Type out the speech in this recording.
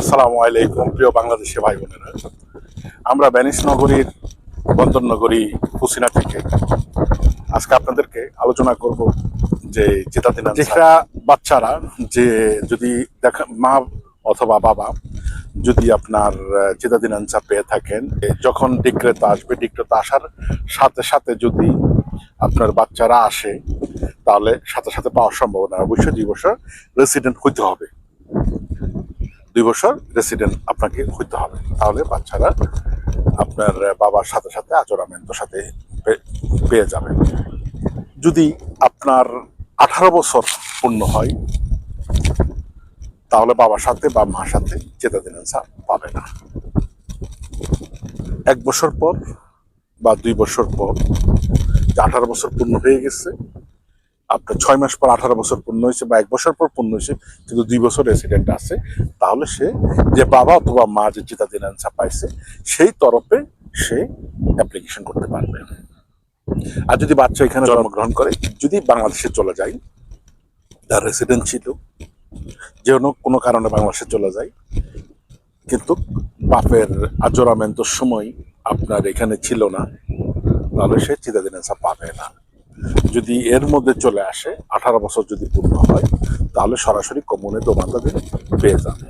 আসসালামু আলাইকুম প্রিয় বাংলাদেশি ভাই বোনেরা। আমরা ভ্যানিস নগরীর বন্দর নগরী কুসিনা থেকে আজকে আপনাদেরকে আলোচনা করব যে যেটা বাচ্চারা যে যদি দেখা মা অথবা বাবা যদি আপনার চিতাদিনাঞ্চা পেয়ে থাকেন, যখন ডিক্রেতা আসবে, ডিক্রেতা আসার সাথে সাথে যদি আপনার বাচ্চারা আসে, তাহলে সাথে সাথে পাওয়ার সম্ভাবনা অবশ্যই 2 বছর রেসিডেন্ট হইতে হবে। 2 বছর রেসিডেন্ট আপনাকে হইতে হবে, তাহলে বাচ্চারা আপনার বাবার সাথে সাথে আচরামেন্টের সাথে পেয়ে যাবেন। যদি আপনার 18 বছর পূর্ণ হয়, তাহলে বাবার সাথে বা মার সাথে চেতাদিনাঞ্চা পাবে না। 1 বছর পর বা 2 বছর পর, 18 বছর পূর্ণ হয়ে গেছে, আপনার 6 মাস পর 18 বছর পূর্ণ হয়েছে বা 1 বছর পর পূর্ণ হয়েছে, কিন্তু 2 বছর রেসিডেন্ট আছে, তাহলে সে যে বাবা অথবা মা যে চিতাদিনাঞ্চা পাইছে সেই তরফে সে অ্যাপ্লিকেশন করতে পারবে। আর যদি বাচ্চা এখানে জন্মগ্রহণ করে, যদি বাংলাদেশে চলে যায়, তার রেসিডেন্ট ছিল, যে কোনো কারণে বাংলাদেশে চলে যায়, কিন্তু বাপের আজরামেন্টর সময় আপনার এখানে ছিল না, তাহলে সে চিতাদিনাঞ্চা পাবে না। যদি এর মধ্যে চলে আসে, 18 বছর যদি পূর্ণ হয়, তাহলে সরাসরি কমনে দোমানটা পেয়ে যাবে।